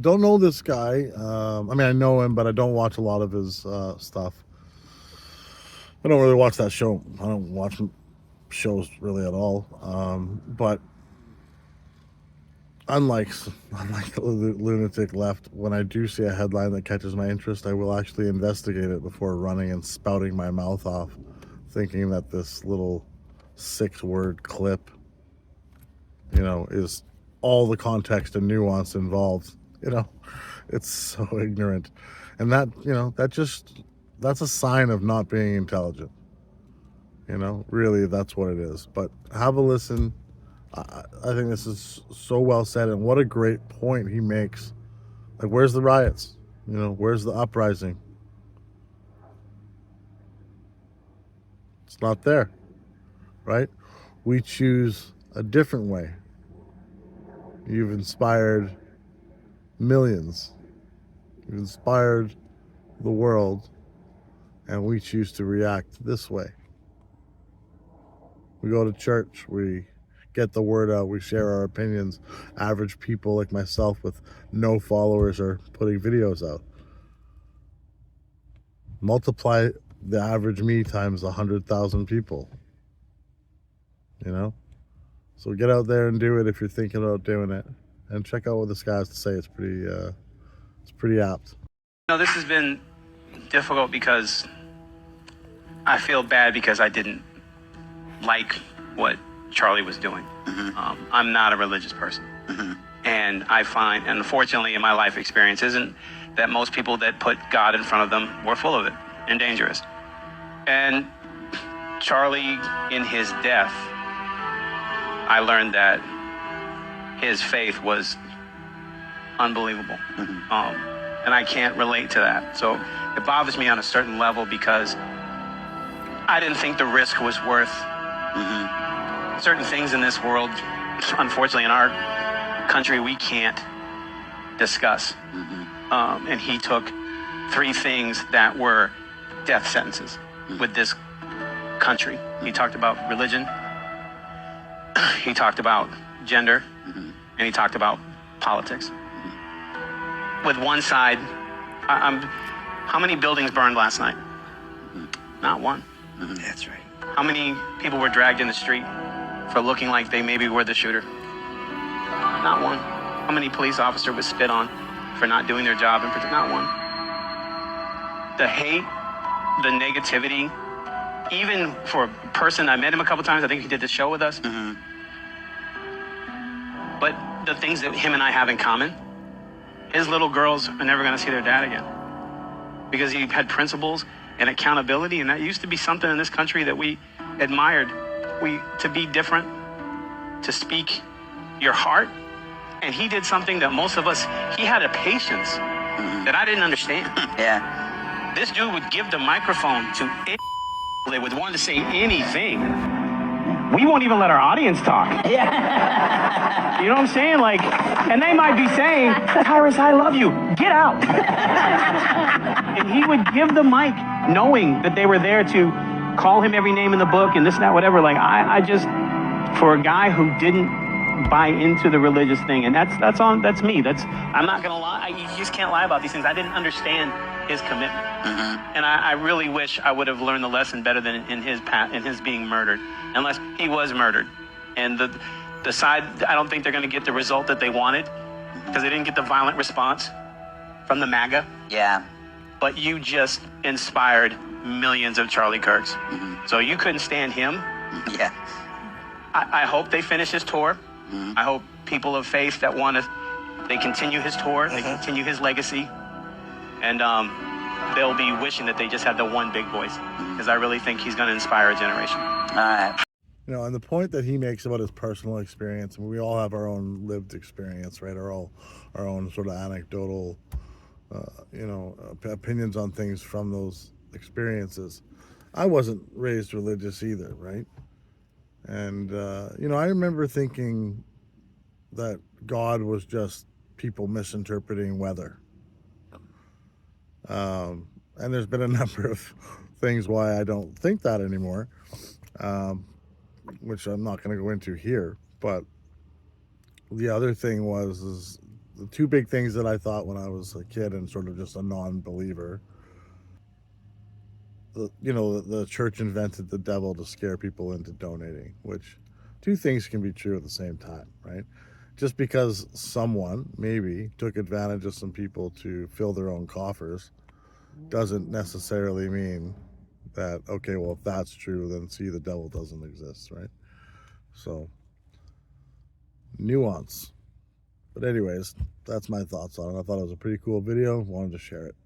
Don't know this guy. I mean, I know him, but I don't watch a lot of his stuff. I don't really watch that show. I don't watch shows really at all. But unlike the lunatic left, when I do see a headline that catches my interest, I will actually investigate it before running and spouting my mouth off, thinking that this little 6-word clip, is all the context and nuance involved. It's so ignorant, and that's a sign of not being intelligent. Really, that's what it is. But have a listen. I think this is so well said, and what a great point he makes. Like, where's the riots? Where's the uprising? It's not there, right? We choose a different way. You've inspired millions. You've inspired the world, and we choose to react this way. We go to church, we get the word out, we share our opinions. Average people like myself with no followers are putting videos out. Multiply the average me times 100,000 people. So get out there and do it if you're thinking about doing it, and check out what this guy has to say. It's pretty apt. This has been difficult because I feel bad because I didn't like what Charlie was doing. I'm not a religious person. And I find, and unfortunately in my life experience, isn't that most people that put God in front of them were full of it and dangerous. And Charlie, in his death, I learned that his faith was unbelievable. And I can't relate to that. So it bothers me on a certain level because I didn't think the risk was worth certain things in this world. Unfortunately, in our country, we can't discuss. And he took 3 things that were death sentences with this country. He talked about religion, he talked about gender, and he talked about politics. With one side, how many buildings burned last night? Not one. That's right. How many people were dragged in the street for looking like they maybe were the shooter? Not one. How many police officer was spit on for not doing their job? Not one. The hate, the negativity, even for a person, I met him a couple times, I think he did the show with us. But the things that him and I have in common, his little girls are never going to see their dad again. Because he had principles and accountability, and that used to be something in this country that we admired. To be different, to speak your heart. And he did something that most of us, he had a patience that I didn't understand. Yeah. This dude would give the microphone to they would want to say anything. We won't even let our audience talk. Yeah. You know what I'm saying? Like, and they might be saying, Lyris, I love you. Get out. And he would give the mic knowing that they were there to call him every name in the book and this and that, whatever. Like, I just, for a guy who didn't buy into the religious thing, and that's me. I'm not gonna lie. You just can't lie about these things. I didn't understand his commitment, and I really wish I would have learned the lesson better than in his being murdered, unless he was murdered. And the side, I don't think they're gonna get the result that they wanted because they didn't get the violent response from the MAGA. Yeah. But you just inspired millions of Charlie Kirks. So you couldn't stand him. Yeah. I hope they finish his tour. I hope people of faith that they continue his tour, they continue his legacy. And they'll be wishing that they just had the one big voice, because I really think he's going to inspire a generation. All right. And the point that he makes about his personal experience, and we all have our own lived experience, right? Our own sort of anecdotal, opinions on things from those experiences. I wasn't raised religious either, right? And, I remember thinking that God was just people misinterpreting weather. And there's been a number of things why I don't think that anymore, which I'm not going to go into here. But the other thing is the two big things that I thought when I was a kid and sort of just a non-believer. The church invented the devil to scare people into donating, which two things can be true at the same time, right? Just because someone maybe took advantage of some people to fill their own coffers doesn't necessarily mean that, okay, well, if that's true, then see, the devil doesn't exist, right? So, nuance. But anyways, that's my thoughts on it. I thought it was a pretty cool video. Wanted to share it.